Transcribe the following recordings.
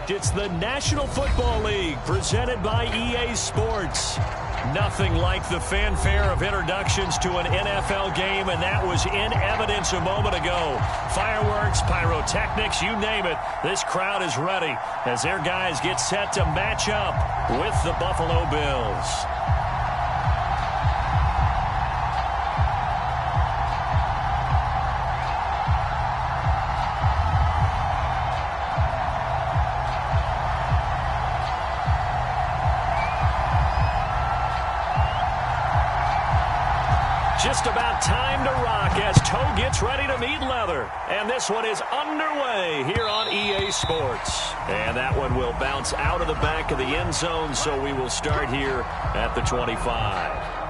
fact, it's the National Football League presented by EA Sports. Nothing like the fanfare of introductions to an NFL game, and that was in evidence a moment ago. Fireworks, pyrotechnics, you name it. This crowd is ready as their guys get set to match up with the Buffalo Bills. Just about time to rock as Toe gets ready to meet leather. And this one is underway here on EA Sports. And that one will bounce out of the back of the end zone, so we will start here at the 25.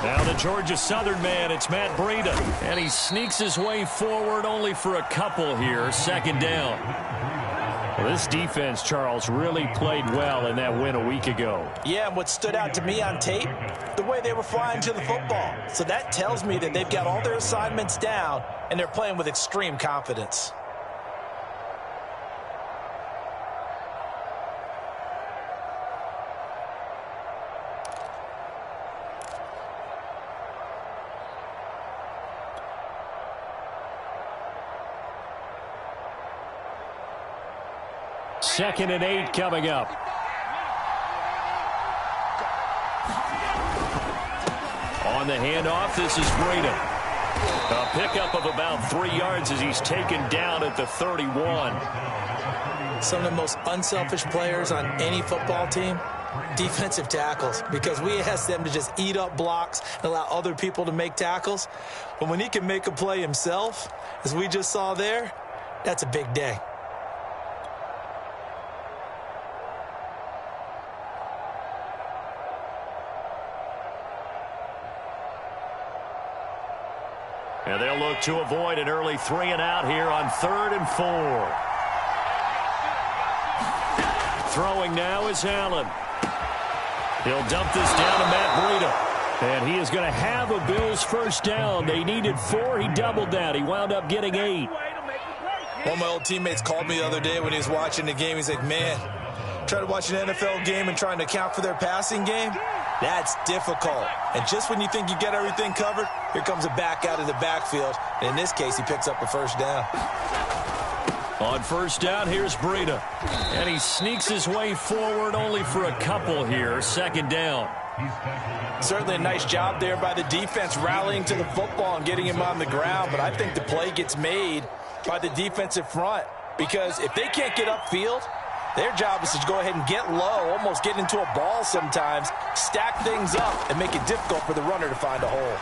Now the Georgia Southern man, it's Matt Breida. And he sneaks his way forward only for a couple here. Second down. Well, this defense, Charles, really played well in that win a week ago. Yeah, and what stood out to me on tape, the way they were flying to the football. So that tells me that they've got all their assignments down, and they're playing with extreme confidence. Second and 8 coming up. On the handoff, this is Breida. A pickup of about 3 yards as he's taken down at the 31. Some of the most unselfish players on any football team, defensive tackles, because we ask them to just eat up blocks and allow other people to make tackles. But when he can make a play himself, as we just saw there, that's a big day. And they'll look to avoid an early 3 and out here on 3rd and 4. Throwing now is Allen. He'll dump this down to Matt Breida. And he is going to have a Bills first down. They needed 4. He doubled that. He wound up getting 8. One of my old teammates called me the other day when he was watching the game. He's like, man, trying to watch an NFL game and trying to account for their passing game? That's difficult. And just when you think you get everything covered, here comes a back out of the backfield. And in this case, he picks up a first down. On first down, here's Breida. And he sneaks his way forward only for a couple here. Second down. Certainly a nice job there by the defense rallying to the football and getting him on the ground. But I think the play gets made by the defensive front. Because if they can't get upfield, their job is to go ahead and get low, almost get into a ball sometimes, stack things up, and make it difficult for the runner to find a hole.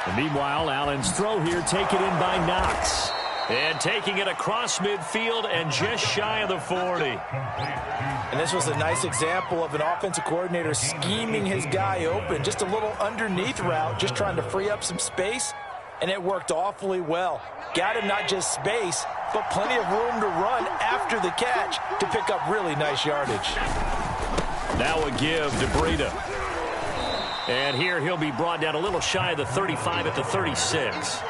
And meanwhile, Allen's throw here taken in by Knox. And taking it across midfield and just shy of the 40. And this was a nice example of an offensive coordinator scheming his guy open. Just a little underneath route, just trying to free up some space, and it worked awfully well. Got him not just space, but plenty of room to run after the catch to pick up really nice yardage. Now a give to Breida. And here he'll be brought down a little shy of the 35 at the 36.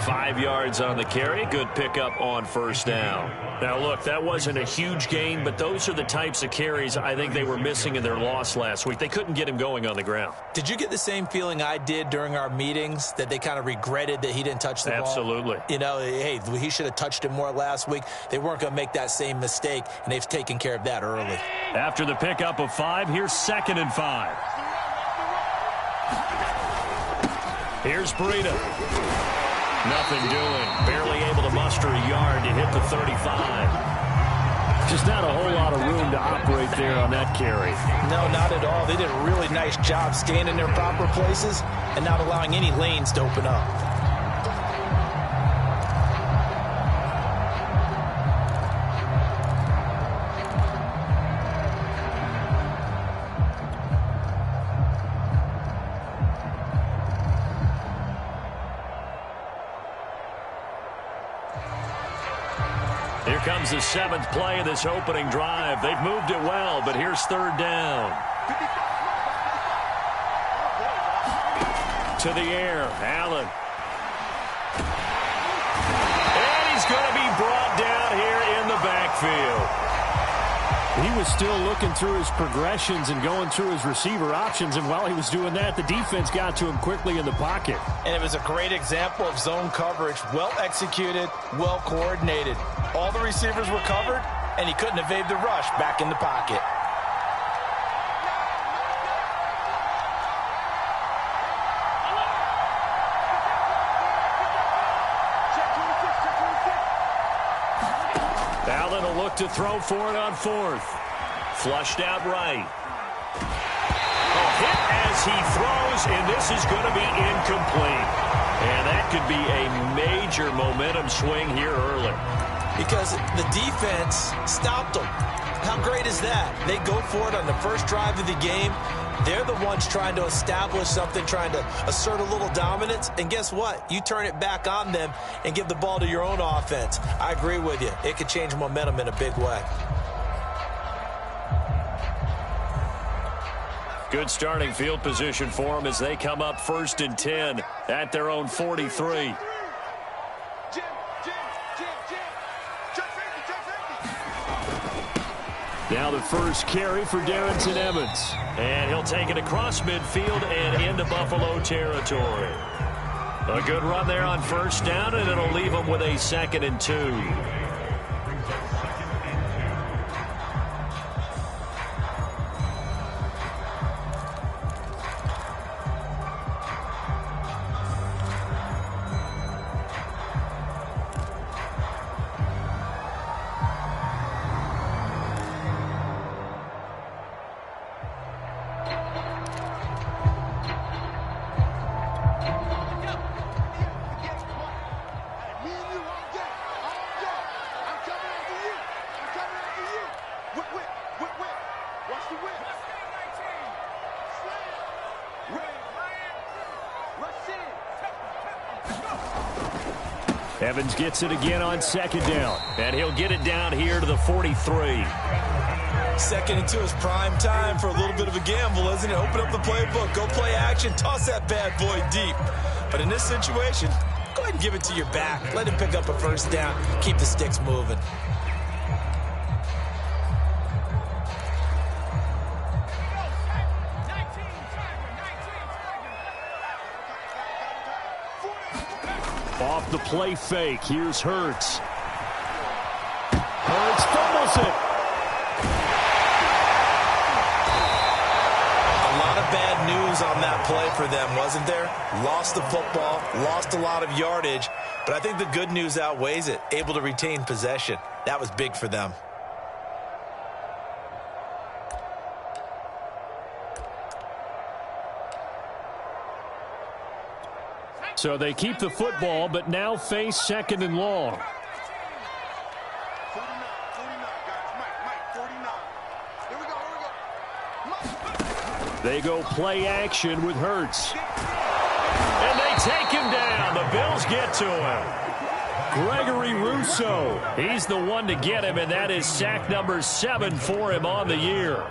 5 yards on the carry. Good pickup on first down. Now, look, that wasn't a huge gain, but those are the types of carries I think they were missing in their loss last week. They couldn't get him going on the ground. Did you get the same feeling I did during our meetings, that they kind of regretted that he didn't touch the ball? Absolutely. You know, hey, he should have touched it more last week. They weren't going to make that same mistake, and they've taken care of that early. After the pickup of 5, here's 2nd and 5. Here's Breida. Nothing doing. Barely able to muster a yard to hit the 35. Just not a whole lot of room to operate there on that carry. No, not at all. They did a really nice job staying in their proper places and not allowing any lanes to open up. Here comes the 7th play of this opening drive. They've moved it well, but here's 3rd down. To the air, Allen. And he's going to be brought down here in the backfield. He was still looking through his progressions and going through his receiver options, and while he was doing that, the defense got to him quickly in the pocket. And it was a great example of zone coverage. Well executed, well coordinated. All the receivers were covered, and he couldn't evade the rush back in the pocket. Allen will look to throw for it on 4th. Flushed out right. A hit as he throws, and this is going to be incomplete. And that could be a major momentum swing here early. Because the defense stopped them. How great is that? They go for it on the first drive of the game. They're the ones trying to establish something, trying to assert a little dominance. And guess what? You turn it back on them and give the ball to your own offense. I agree with you. It could change momentum in a big way. Good starting field position for them as they come up 1st and 10 at their own 43. Now the first carry for Darrynton Evans. And he'll take it across midfield and into Buffalo territory. A good run there on 1st down, and it'll leave them with a 2nd and 2. Evans gets it again on 2nd down, and he'll get it down here to the 43. 2nd and 2 is prime time for a little bit of a gamble, isn't it? Open up the playbook, go play action, toss that bad boy deep. But in this situation, go ahead and give it to your back. Let him pick up a 1st down, keep the sticks moving. Off the play fake, here's Hurts. Hurts fumbles it. A lot of bad news on that play for them, wasn't there? Lost the football, lost a lot of yardage, but I think the good news outweighs it. Able to retain possession. That was big for them. So they keep the football, but now face 2nd and long. They go play action with Hurts. And they take him down. The Bills get to him. Gregory Rousseau. He's the one to get him, and that is sack number 7 for him on the year.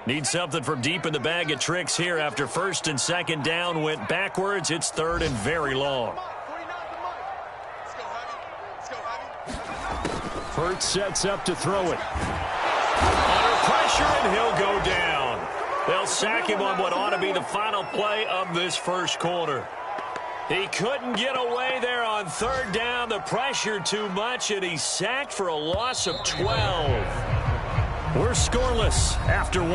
Need something from deep in the bag of tricks here after 1st and 2nd down went backwards. It's 3rd and very long. Hurts sets up to throw it. Under pressure, and he'll go down. They'll sack him on what ought to be the final play of this 1st quarter. He couldn't get away there on 3rd down. The pressure too much, and he's sacked for a loss of 12. We're scoreless after 1.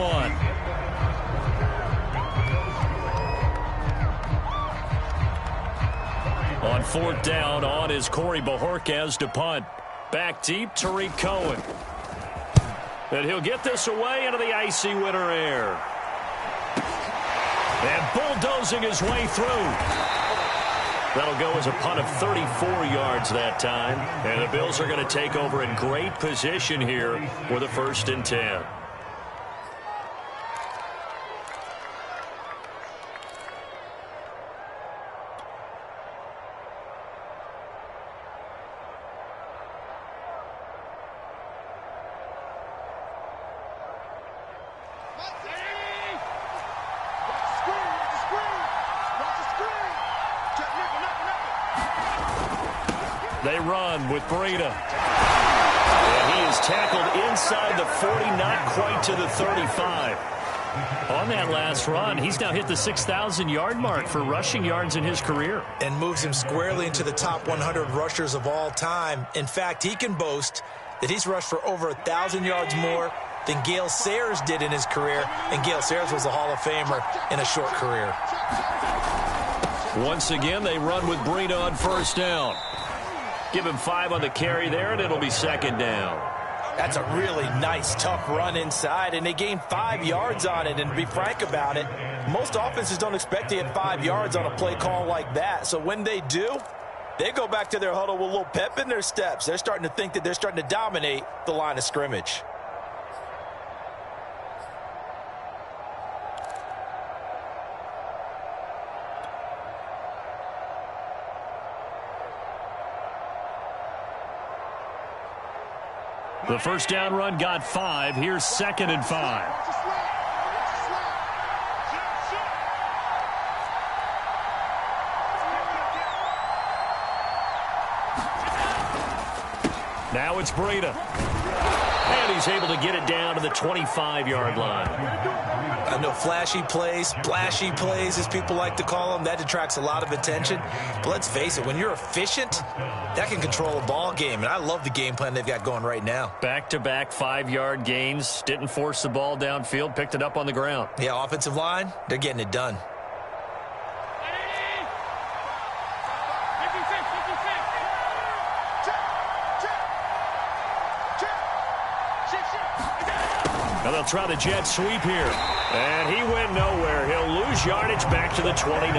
On 4th down, on is Corey Bojorquez to punt. Back deep, Tariq Cohen. And he'll get this away into the icy winter air. And bulldozing his way through. That'll go as a punt of 34 yards that time. And the Bills are going to take over in great position here for the 1st and 10. They run with Breida. And he is tackled inside the 40, not quite to the 35. On that last run, he's now hit the 6,000-yard mark for rushing yards in his career. And moves him squarely into the top 100 rushers of all time. In fact, he can boast that he's rushed for over 1,000 yards more than Gale Sayers did in his career. And Gale Sayers was a Hall of Famer in a short career. Once again, they run with Breida on 1st down. Give him 5 on the carry there, and it'll be 2nd down. That's a really nice, tough run inside, and they gained 5 yards on it. And to be frank about it, most offenses don't expect to get 5 yards on a play call like that. So when they do, they go back to their huddle with a little pep in their steps. They're starting to think that they're starting to dominate the line of scrimmage. The 1st down run got 5. Here's 2nd and 5. Now it's Breida. And he's able to get it down to the 25-yard line. I know flashy plays, splashy plays, as people like to call them, that detracts a lot of attention. But let's face it, when you're efficient, that can control a ball game. And I love the game plan they've got going right now. Back-to-back 5-yard gains. Didn't force the ball downfield. Picked it up on the ground. Yeah, offensive line, they're getting it done. Now they'll try the jet sweep here. And he went nowhere. He'll lose yardage back to the 29.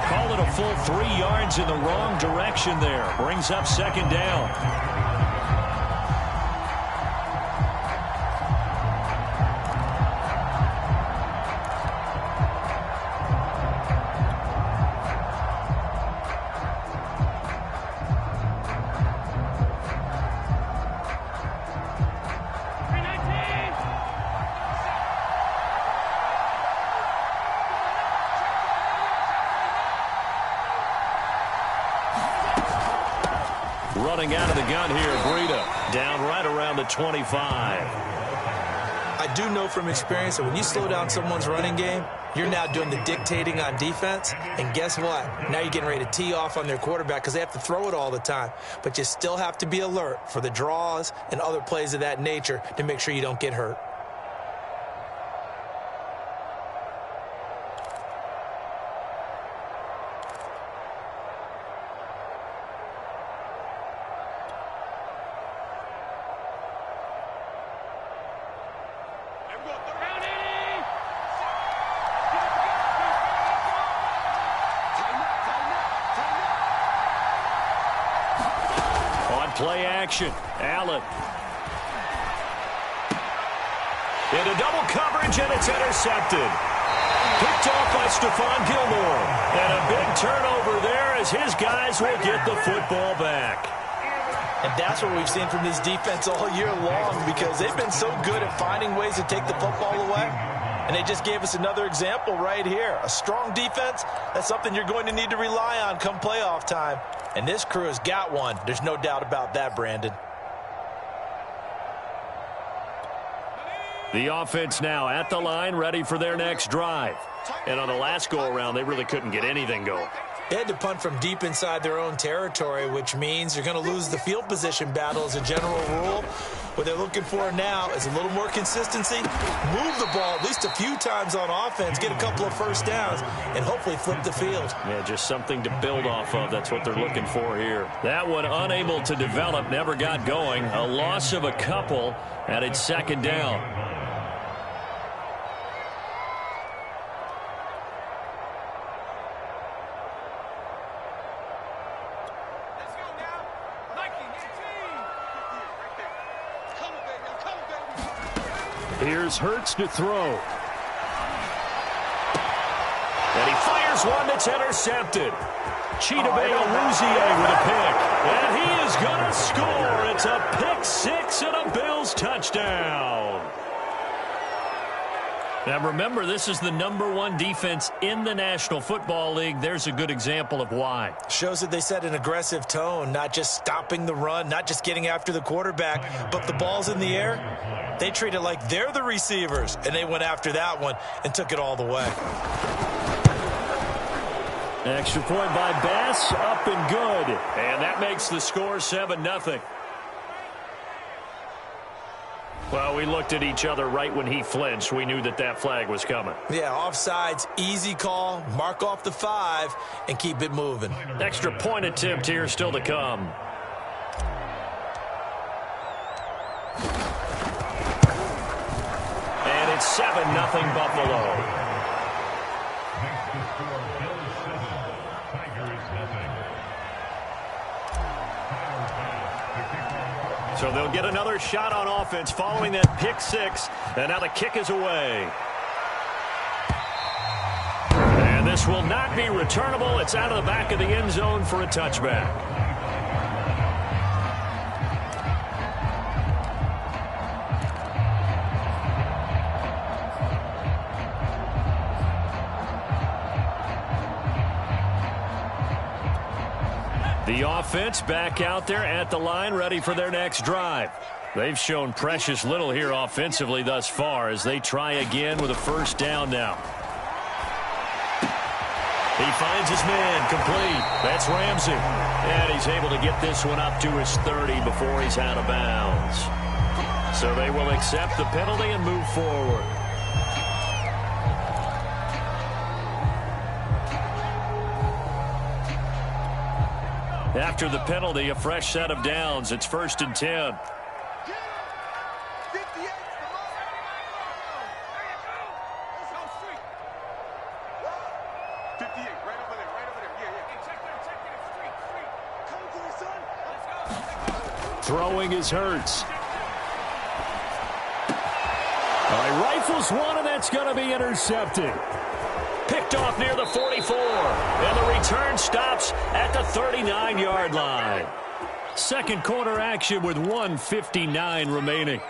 Call it a full 3 yards in the wrong direction there. Brings up 2nd down. Running out of the gun here, Breida, down right around the 25. I do know from experience that when you slow down someone's running game, you're now doing the dictating on defense. And guess what? Now you're getting ready to tee off on their quarterback because they have to throw it all the time. But you still have to be alert for the draws and other plays of that nature to make sure you don't get hurt. Play action. Allen. Into double coverage, and it's intercepted. Picked off by Stephon Gilmore. And a big turnover there as his guys will get the football back. And that's what we've seen from this defense all year long because they've been so good at finding ways to take the football away. And they just gave us another example right here. A strong defense, that's something you're going to need to rely on come playoff time. And this crew has got one. There's no doubt about that, Brandon. The offense now at the line, ready for their next drive. And on the last go-around, they really couldn't get anything going. They had to punt from deep inside their own territory, which means you're going to lose the field position battle as a general rule. What they're looking for now is a little more consistency, move the ball at least a few times on offense, get a couple of first downs, and hopefully flip the field. Yeah, just something to build off of. That's what they're looking for here. That one unable to develop, never got going. A loss of a couple, and it's 2nd down. Here's Hurts to throw. And he fires one that's intercepted. Chidobe Awuzie with a pick. And he is going to score. It's a pick six and a Bills touchdown. Now remember, this is the #1 defense in the National Football League. There's a good example of why. Shows that they set an aggressive tone, not just stopping the run, not just getting after the quarterback, but the ball's in the air. They treat it like they're the receivers, and they went after that one and took it all the way. Extra point by Bass, up and good. And that makes the score 7-0. Well, we looked at each other right when he flinched. We knew that that flag was coming. Yeah, offsides, easy call, mark off the 5, and keep it moving. Extra point attempt here still to come. And it's 7-0 Buffalo. So they'll get another shot on offense following that pick six. And now the kick is away. And this will not be returnable. It's out of the back of the end zone for a touchback. The offense back out there at the line, ready for their next drive. They've shown precious little here offensively thus far as they try again with a first down now. He finds his man complete. That's Ramsey. And he's able to get this one up to his 30 before he's out of bounds. So they will accept the penalty and move forward. After the penalty, a fresh set of downs. It's 1st and 10. Throwing is Hurts. Rifles one, and that's going to be intercepted. Picked off near the 44. And the return stops at the 39-yard line. Second quarter action with 1:59 remaining.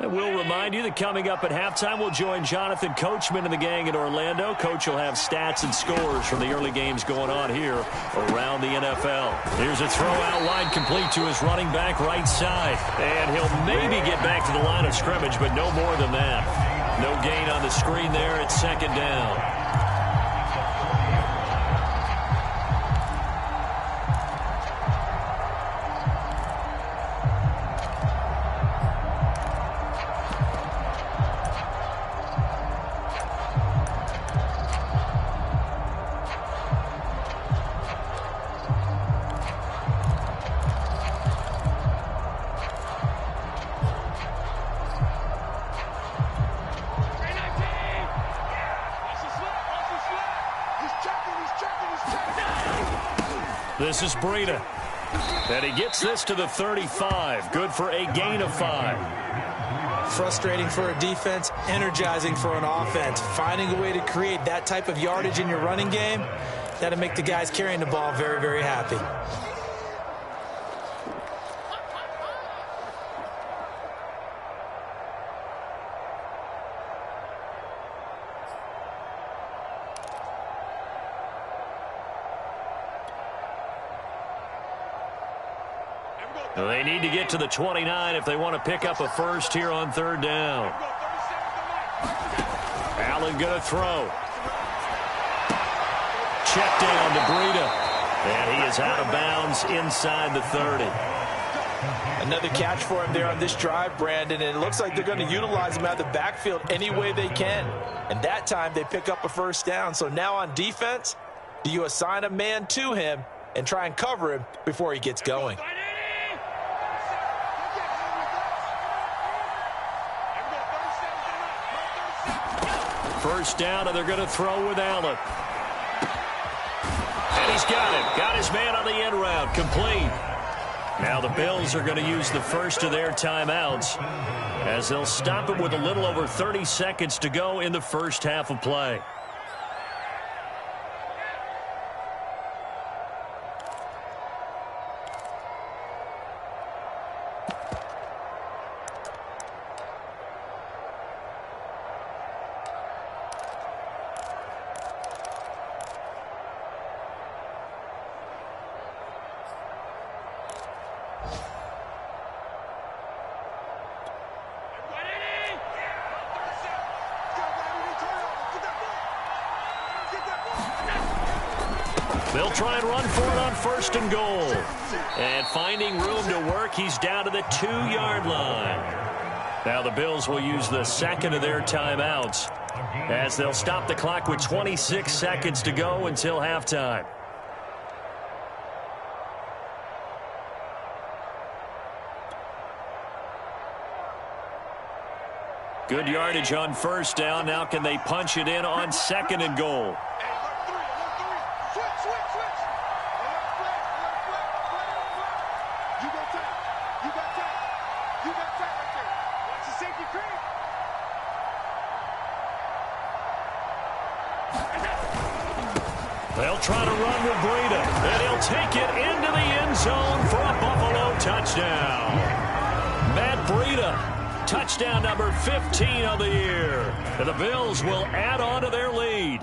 And we'll remind you that coming up at halftime, we'll join Jonathan Coachman and the gang in Orlando. Coach will have stats and scores from the early games going on here around the NFL. Here's a throw out wide, complete to his running back right side. And he'll maybe get back to the line of scrimmage, but no more than that. No gain on the screen there. It's 2nd down. This is Breida. And he gets this to the 35. Good for a gain of 5. Frustrating for a defense, energizing for an offense. Finding a way to create that type of yardage in your running game, that'll make the guys carrying the ball very, very happy. They need to get to the 29 if they want to pick up a first here on 3rd down. Allen going to throw. Check down to Breida. And he is out of bounds inside the 30. Another catch for him there on this drive, Brandon, and it looks like they're going to utilize him out of the backfield any way they can. And that time they pick up a first down. So now on defense, do you assign a man to him and try and cover him before he gets going? First down, and they're going to throw with Allen. And he's got it. Got his man on the end route. Complete. Now the Bills are going to use the first of their timeouts as they'll stop it with a little over 30 seconds to go in the first half of play. They'll try and run for it on first and goal. And finding room to work, he's down to the 2-yard line. Now the Bills will use the second of their timeouts as they'll stop the clock with 26 seconds to go until halftime. Good yardage on first down. Now can they punch it in on second and goal? They'll try to run with Breida, and he'll take it into the end zone for a Buffalo touchdown. Matt Breida, touchdown number 15 of the year. And the Bills will add on to their lead.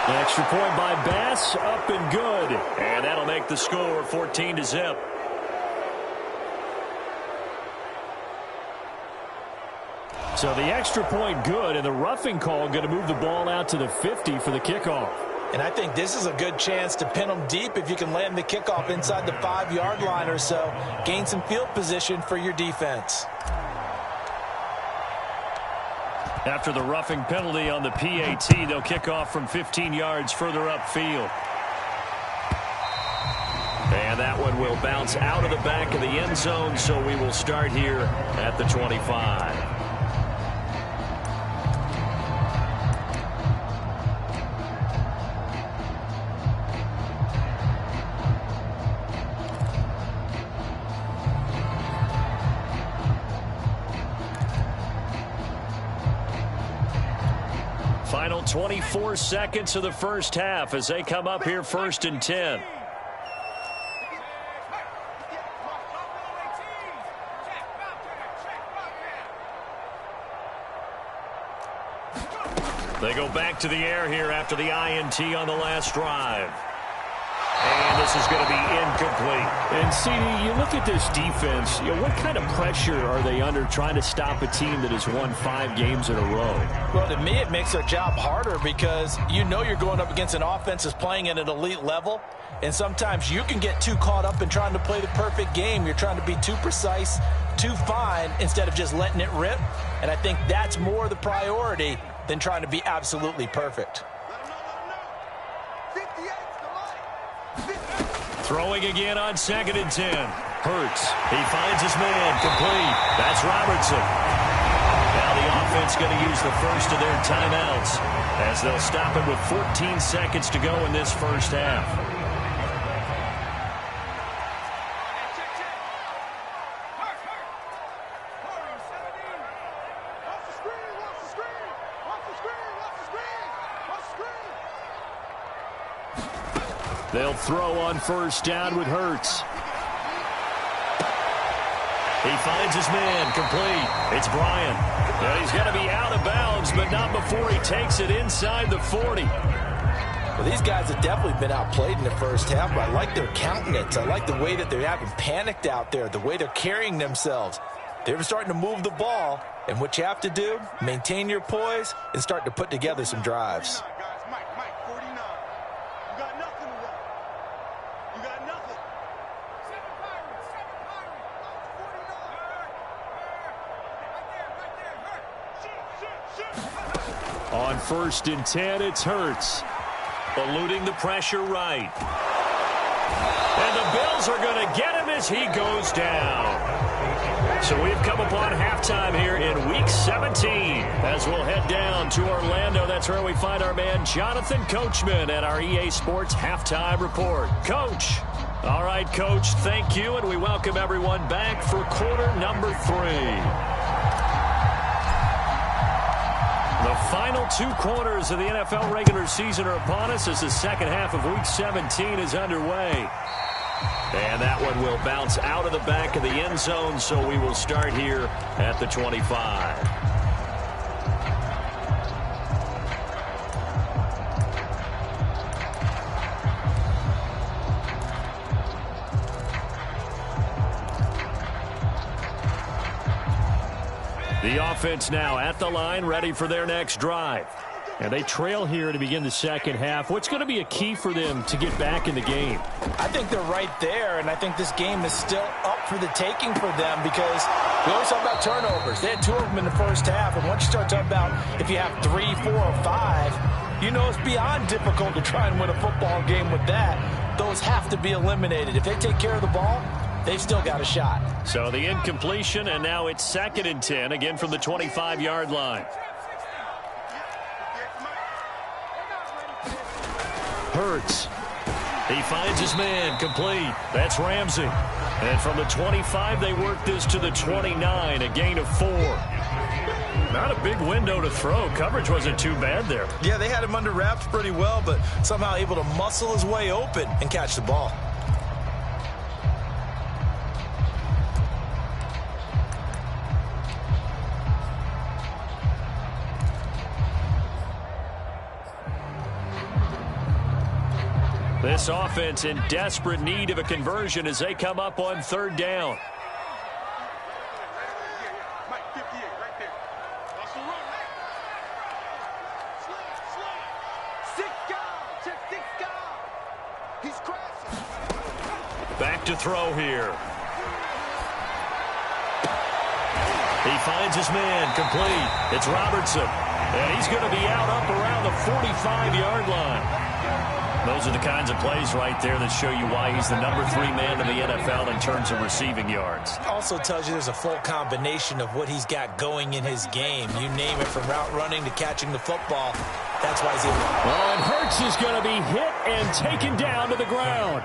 The extra point by Bass, up and good. And that'll make the score 14-0. So the extra point good, and the roughing call going to move the ball out to the 50 for the kickoff. And I think this is a good chance to pin them deep if you can land the kickoff inside the 5-yard line or so. Gain some field position for your defense. After the roughing penalty on the PAT, they'll kick off from 15 yards further upfield. And that one will bounce out of the back of the end zone, so we will start here at the 25. Final 24 seconds of the first half as they come up here first and 10. They go back to the air here after the INT on the last drive. And this is going to be incomplete. And, CD, you look at this defense, what kind of pressure are they under trying to stop a team that has won 5 games in a row? Well, to me, it makes their job harder because you know you're going up against an offense that's playing at an elite level, and sometimes you can get too caught up in trying to play the perfect game. You're trying to be too precise, too fine, instead of just letting it rip. And I think that's more the priority than trying to be absolutely perfect. Throwing again on second and 10. Hurts. He finds his man. Complete. That's Robertson. Now the offense going to use the first of their timeouts as they'll stop it with 14 seconds to go in this first half. They'll throw on first down with Hurts. He finds his man. Complete. It's Bryant. And he's going to be out of bounds, but not before he takes it inside the 40. Well, these guys have definitely been outplayed in the first half, but I like their countenance. I like the way that they're having panicked out there, the way they're carrying themselves. They're starting to move the ball, and what you have to do, maintain your poise and start to put together some drives. On first and 10, it's Hurts. Eluding the pressure right. And the Bills are going to get him as he goes down. So we've come upon halftime here in Week 17 as we'll head down to Orlando. That's where we find our man Jonathan Coachman at our EA Sports Halftime Report. Coach. All right, Coach, thank you, and we welcome everyone back for quarter number 3. The final 2 quarters of the NFL regular season are upon us as the second half of Week 17 is underway. And that one will bounce out of the back of the end zone, so we will start here at the 25. The offense now at the line, ready for their next drive. And they trail here to begin the second half. What's going to be a key for them to get back in the game? I think they're right there, and I think this game is still up for the taking for them because we always talk about turnovers. They had 2 of them in the first half, and once you start talking about if you have 3, 4, or 5, you know it's beyond difficult to try and win a football game with that. Those have to be eliminated. If they take care of the ball, they've still got a shot. So the incompletion, and now it's 2nd and 10, again from the 25-yard line. Hurts. He finds his man, complete. That's Ramsey. And from the 25, they work this to the 29, a gain of 4. Not a big window to throw. Coverage wasn't too bad there. Yeah, they had him under wraps pretty well, but somehow able to muscle his way open and catch the ball. This offense in desperate need of a conversion as they come up on 3rd down. Back to throw here. He finds his man, complete. It's Robertson. And he's going to be out up around the 45-yard line. Those are the kinds of plays right there that show you why he's the number 3 man in the NFL in terms of receiving yards. Also tells you there's a full combination of what he's got going in his game. You name it, from route running to catching the football. That's why he's able to. Oh, and Hurts is going to be hit and taken down to the ground.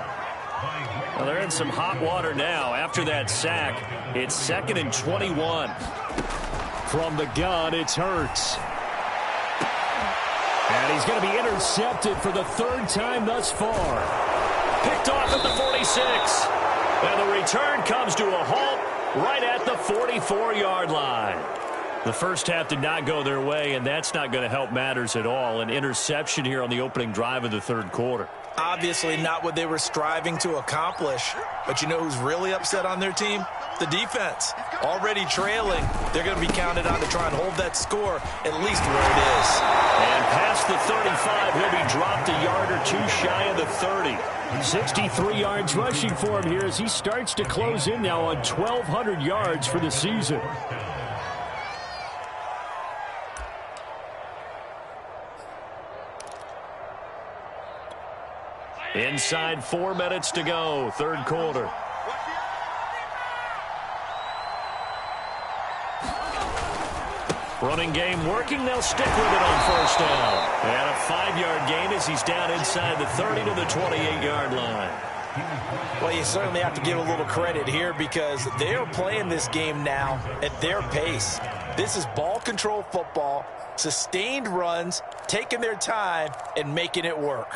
Well, they're in some hot water now. After that sack, it's 2nd and 21. From the gun, it's Hurts. And he's going to be intercepted for the 3rd time thus far. Picked off at the 46. And the return comes to a halt right at the 44-yard line. The first half did not go their way, and that's not going to help matters at all. An interception here on the opening drive of the 3rd quarter. Obviously not what they were striving to accomplish. But you know who's really upset on their team? The defense. Already trailing. They're going to be counted on to try and hold that score at least where it is. And past the 35, he'll be dropped a yard or 2 shy of the 30. 63 yards rushing for him here as he starts to close in now on 1,200 yards for the season. Inside 4 minutes to go, 3rd quarter. Running game working. They'll stick with it on 1st down. And a 5-yard gain as he's down inside the 30 to the 28-yard line. Well, you certainly have to give a little credit here because they are playing this game now at their pace. This is ball control football, sustained runs, taking their time, and making it work.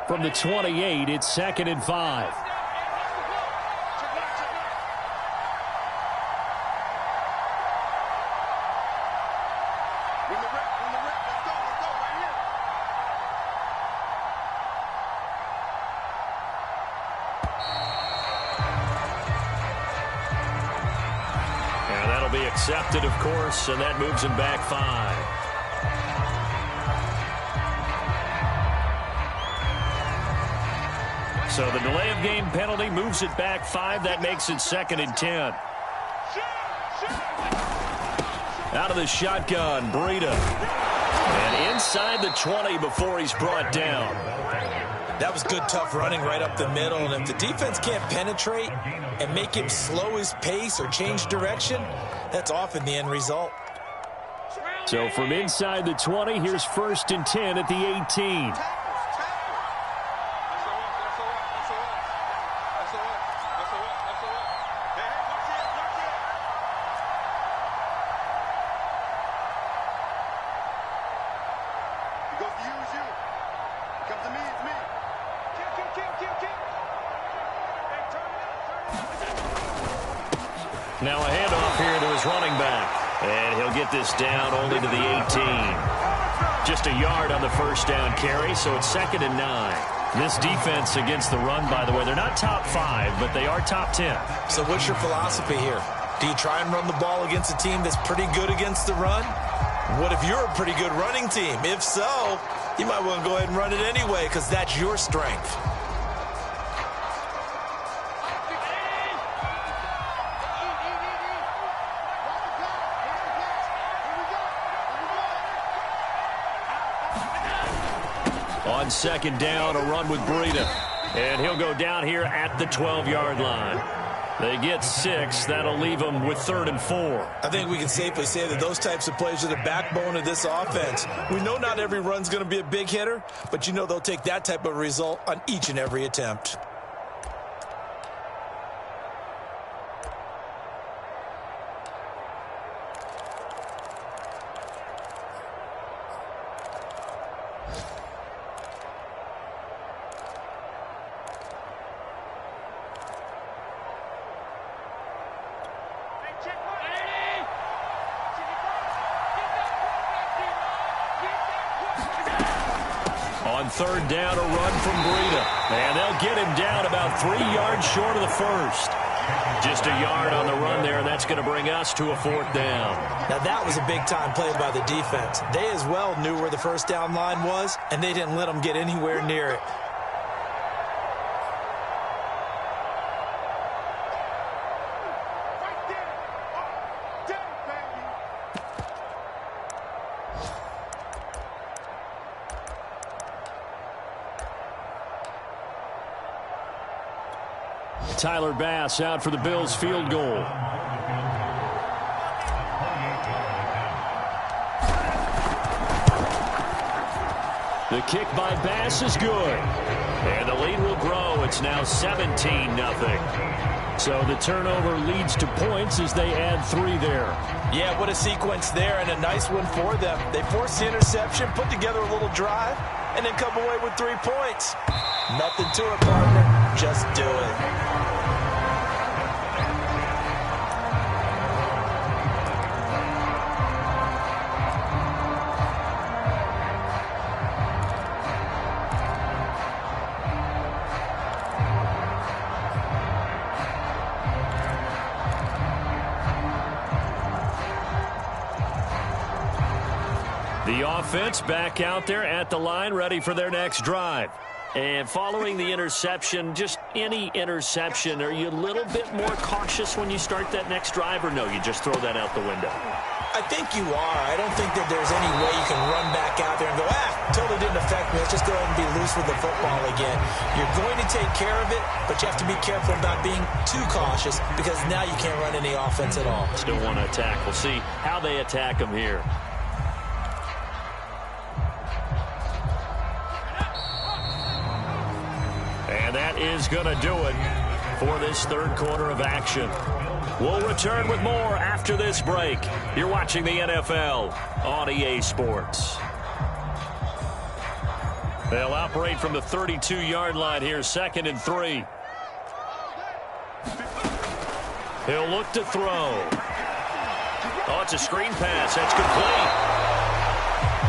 From the 28, it's 2nd and 5. And that'll be accepted, of course, and that moves him back 5. So the delay of game penalty moves it back 5. That makes it 2nd and 10. Out of the shotgun, Breida. And inside the 20 before he's brought down. That was good, tough running right up the middle. And if the defense can't penetrate and make him slow his pace or change direction, that's often the end result. So from inside the 20, here's 1st and 10 at the 18. Now a handoff here to his running back. And he'll get this down only to the 18. Just a yard on the first down carry, so it's 2nd and 9. This defense against the run, by the way, they're not top 5, but they are top 10. So what's your philosophy here? Do you try and run the ball against a team that's pretty good against the run? What if you're a pretty good running team? If so, you might want to go ahead and run it anyway because that's your strength. On 2nd down, a run with Breida. And he'll go down here at the 12-yard line. They get 6. That'll leave them with 3rd and 4. I think we can safely say that those types of plays are the backbone of this offense. We know not every run's going to be a big hitter, but you know they'll take that type of result on each and every attempt. On 3rd down, a run from Breida. And they'll get him down about 3 yards short of the first. Just a yard on the run there, and that's going to bring us to a 4th down. Now that was a big-time play by the defense. They as well knew where the first down line was, and they didn't let them get anywhere near it. Tyler Bass out for the Bills field goal. The kick by Bass is good. And the lead will grow. It's now 17-0. So the turnover leads to points as they add 3 there. Yeah, what a sequence there, and a nice one for them. They forced the interception, put together a little drive, and then come away with 3 points. Nothing to it, partner. Just do it. The offense back out there at the line, ready for their next drive. And following the interception, just any interception, are you a little bit more cautious when you start that next drive, or no, you just throw that out the window? I think you are. I don't think that there's any way you can run back out there and go, totally didn't affect me. Let's just go ahead and be loose with the football again. You're going to take care of it, but you have to be careful about being too cautious because now you can't run any offense at all. Still want to attack. We'll see how they attack them here. And that is going to do it for this 3rd quarter of action. We'll return with more after this break. You're watching the NFL on EA Sports. They'll operate from the 32-yard line here, 2nd and 3. He'll look to throw. Oh, it's a screen pass. That's complete.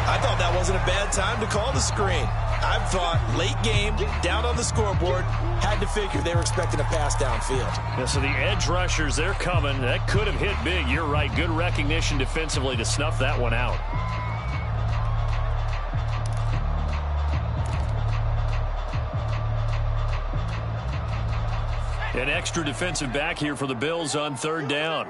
I thought that wasn't a bad time to call the screen. I thought late game, down on the scoreboard, had to figure they were expecting a pass downfield. Yeah, so the edge rushers, they're coming. That could have hit big. You're right. Good recognition defensively to snuff that one out. An extra defensive back here for the Bills on third down.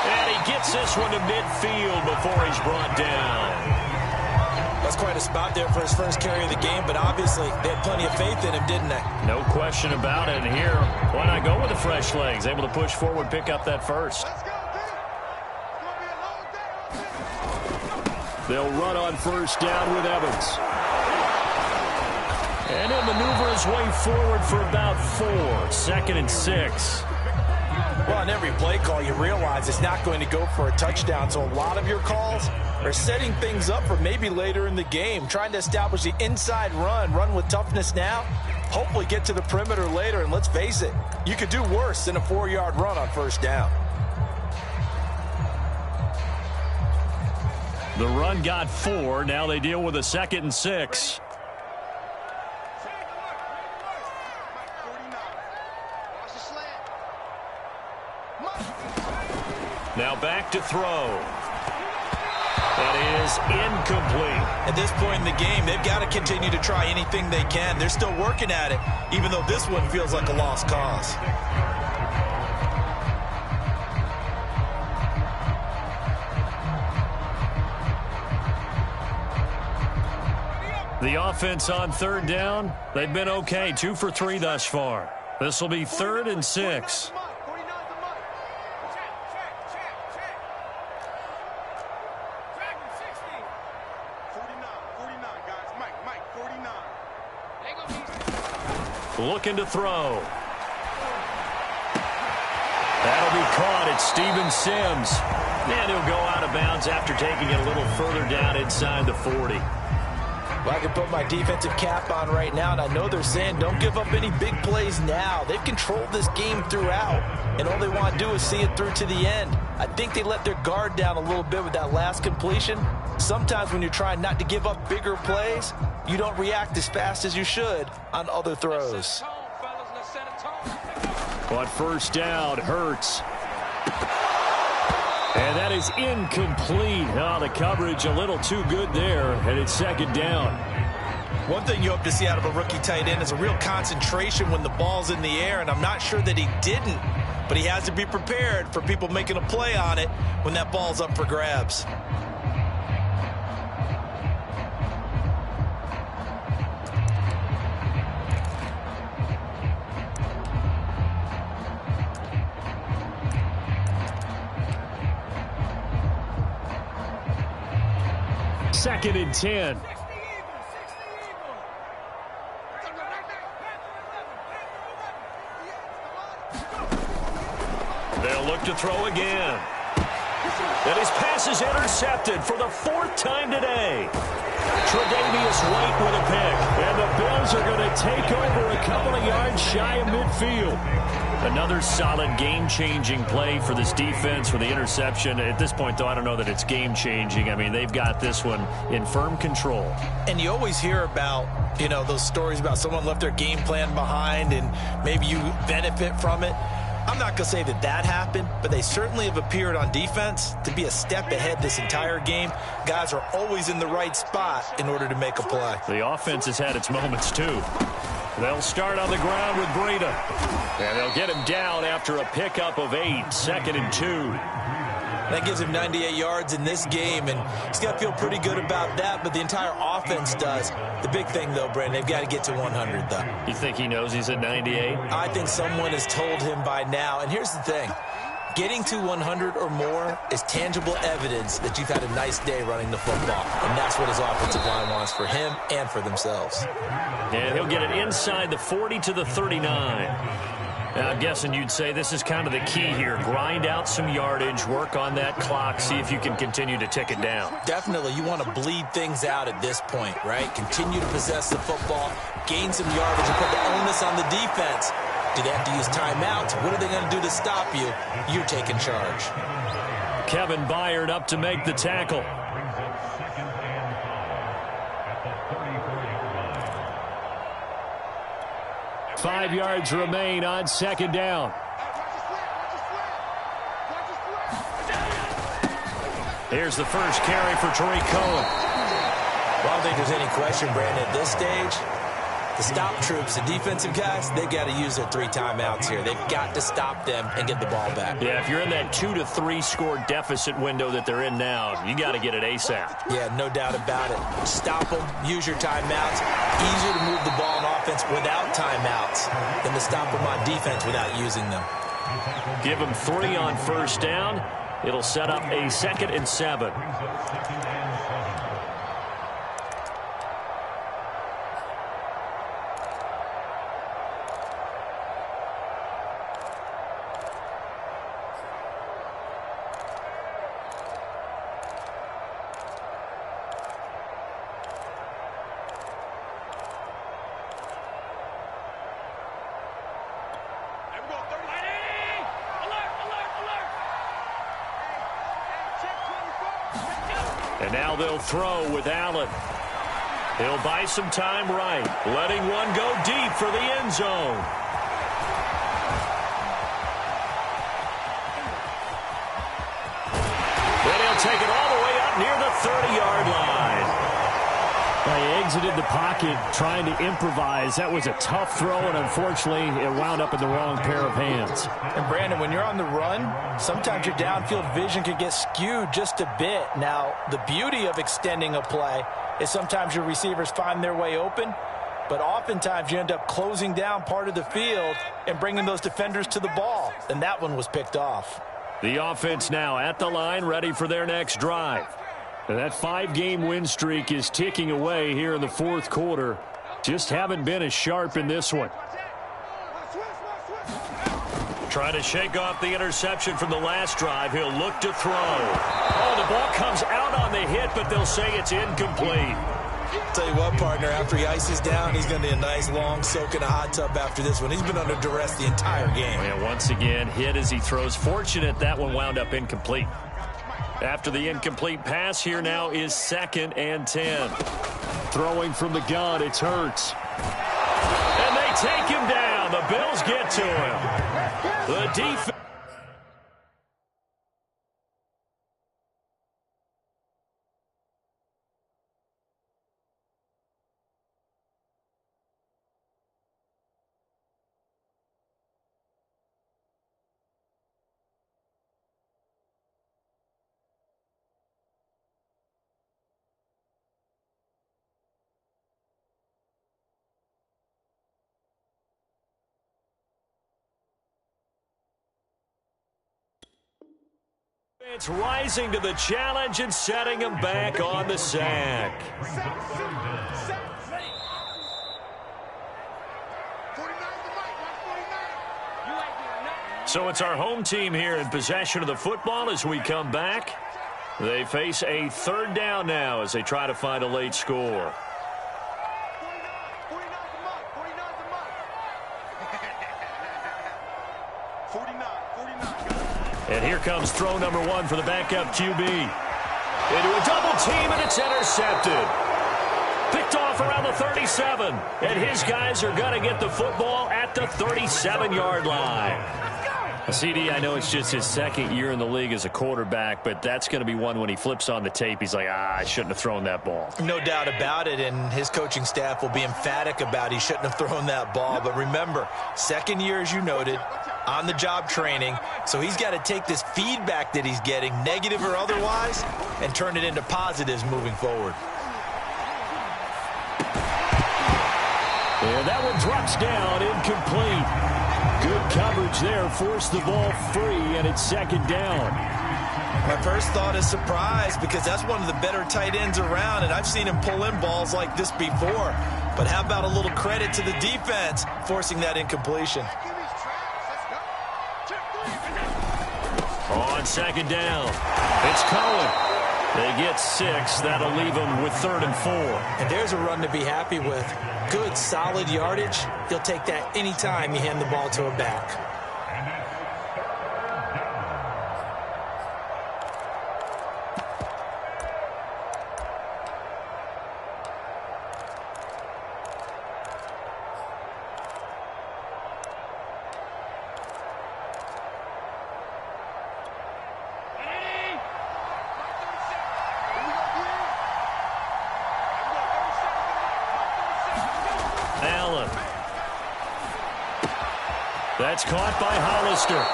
And he gets this one to midfield before he's brought down. That's quite a spot there for his first carry of the game, but obviously they had plenty of faith in him, didn't they? No question about it. And here, why not go with the fresh legs? Able to push forward, pick up that first. They'll run on first down with Evans. And he'll maneuver his way forward for about 4. 2nd and 6. Well, on every play call, you realize it's not going to go for a touchdown. So a lot of your calls are setting things up for maybe later in the game, trying to establish the inside run with toughness now, hopefully get to the perimeter later. And let's face it, you could do worse than a 4-yard run on first down. The run got 4. Now they deal with a 2nd and 6. Now back to throw. That is incomplete. At this point in the game, they've got to continue to try anything they can. They're still working at it, even though this one feels like a lost cause. The offense on third down, they've been okay. 2 for 3 thus far. This will be 3rd and 6. Looking to throw. That'll be caught. It's Steven Sims. And he'll go out of bounds after taking it a little further down inside the 40. Well, I can put my defensive cap on right now, and I know they're saying don't give up any big plays now. They've controlled this game throughout, and all they want to do is see it through to the end. I think they let their guard down a little bit with that last completion. Sometimes when you're trying not to give up bigger plays, you don't react as fast as you should on other throws. But first down, Hurts. And that is incomplete. Oh, the coverage a little too good there, and it's 2nd down. One thing you hope to see out of a rookie tight end is a real concentration when the ball's in the air, and I'm not sure that he didn't, but he has to be prepared for people making a play on it when that ball's up for grabs. Second and 10. They'll look to throw again. And his pass is intercepted for the 4th time today. Tre'Davious White with a pick. And the Bills are going to take over a couple of yards shy of midfield. Another solid game-changing play for this defense with the interception. At this point, though, I don't know that it's game-changing. I mean, they've got this one in firm control. And you always hear about, you know, those stories about someone left their game plan behind and maybe you benefit from it. I'm not going to say that that happened, but they certainly have appeared on defense to be a step ahead this entire game. Guys are always in the right spot in order to make a play. The offense has had its moments, too. They'll start on the ground with Breida. And they'll get him down after a pickup of 8. 2nd and 2. That gives him 98 yards in this game, and he's got to feel pretty good about that, but the entire offense does. The big thing, though, Brandon, they've got to get to 100, though. You think he knows he's at 98? I think someone has told him by now, and here's the thing. Getting to 100 or more is tangible evidence that you've had a nice day running the football, and that's what his offensive line wants for him and for themselves. And he'll get it inside the 40 to the 39. I'm guessing you'd say this is kind of the key here. Grind out some yardage, work on that clock, see if you can continue to tick it down. Definitely, you want to bleed things out at this point, right? Continue to possess the football, gain some yardage, and put the onus on the defense. Do they have to use timeouts? What are they going to do to stop you? You're taking charge. Kevin Byard up to make the tackle. Five yards remain on 2nd down. Here's the first carry for Tariq Cohen. Well, I don't think there's any question, Brandon, at this stage, the stop troops, the defensive guys, they got to use their 3 timeouts here. They've got to stop them and get the ball back. Yeah, if you're in that 2 to 3 score deficit window that they're in now, you got to get it ASAP. Yeah, no doubt about it. Stop them, use your timeouts. Easier to move the ball on offense without timeouts than to stop them on defense without using them. Give them 3 on first down. It'll set up a 2nd and 7. And now they'll throw with Allen. He'll buy some time right, letting one go deep for the end zone. Then he'll take it all the way up near the 30-yard line. He exited the pocket trying to improvise. That was a tough throw, and unfortunately, it wound up in the wrong pair of hands. And, Brandon, when you're on the run, sometimes your downfield vision can get skewed just a bit. Now, the beauty of extending a play is sometimes your receivers find their way open, but oftentimes you end up closing down part of the field and bringing those defenders to the ball, and that one was picked off. The offense now at the line, ready for their next drive. And that 5-game win streak is ticking away here in the 4th quarter. Just haven't been as sharp in this one. Trying to shake off the interception from the last drive. He'll look to throw. Oh, the ball comes out on the hit, but they'll say it's incomplete. Tell you what, partner, after he ices down, he's going to need a nice long soak in a hot tub after this one. He's been under duress the entire game. And once again, hit as he throws. Fortunate that one wound up incomplete. After the incomplete pass, here now is 2nd and 10. Throwing from the gun, it's Hurts. And they take him down. The Bills get to him. The defense. It's rising to the challenge and setting him back on the sack. So it's our home team here in possession of the football as we come back. They face a 3rd down now as they try to find a late score. And here comes throw number 1 for the backup QB. Into a double team, and it's intercepted. Picked off around the 37. And his guys are going to get the football at the 37-yard line. CD, I know it's just his 2nd year in the league as a quarterback, but that's going to be one when he flips on the tape, he's like, I shouldn't have thrown that ball. No doubt about it, and his coaching staff will be emphatic about he shouldn't have thrown that ball. But remember, 2nd year, as you noted, on-the-job training, so he's got to take this feedback that he's getting, negative or otherwise, and turn it into positives moving forward. And that one drops down, incomplete. Good coverage there, forced the ball free, and it's 2nd down. My first thought is surprise, because that's one of the better tight ends around, and I've seen him pull in balls like this before. But how about a little credit to the defense forcing that incompletion? On 2nd down, it's Cohen. They get 6. That'll leave them with 3rd and 4. And there's a run to be happy with. Good, solid yardage. He'll take that anytime you hand the ball to a back. That's caught by Hollister.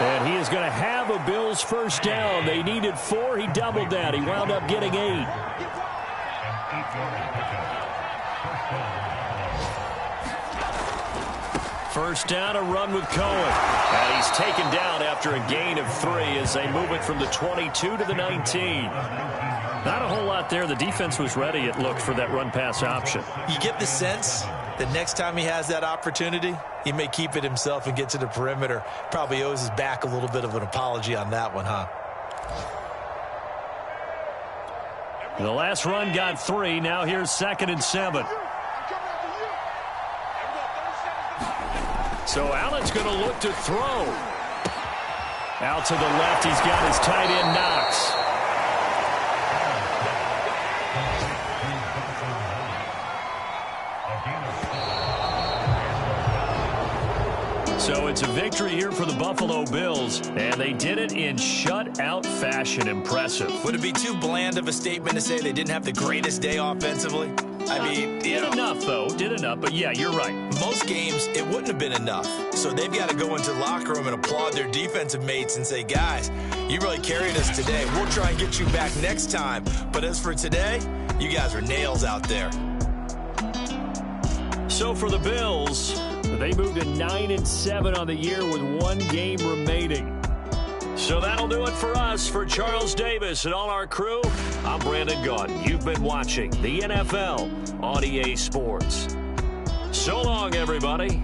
And he is going to have a Bills first down. They needed 4. He doubled that. He wound up getting 8. First down, a run with Cohen. And he's taken down after a gain of 3 as they move it from the 22 to the 19. Not a whole lot there. The defense was ready, it looked, for that run-pass option. You get the sense that next time he has that opportunity, he may keep it himself and get to the perimeter. Probably owes his back a little bit of an apology on that one, huh? The last run got 3. Now here's 2nd and 7. So Allen's going to look to throw. Out to the left, he's got his tight end Knox. So it's a victory here for the Buffalo Bills, and they did it in shutout fashion. Impressive. Would it be too bland of a statement to say they didn't have the greatest day offensively? I mean, did enough, though. Did enough. But, yeah, you're right. Most games, it wouldn't have been enough. So they've got to go into the locker room and applaud their defensive mates and say, guys, you really carried us today. We'll try and get you back next time. But as for today, you guys are nails out there. So for the Bills, they moved to 9-7 on the year with 1 game remaining. So that'll do it for us. For Charles Davis and all our crew, I'm Brandon Gaudin. You've been watching the NFL on EA Sports. So long, everybody.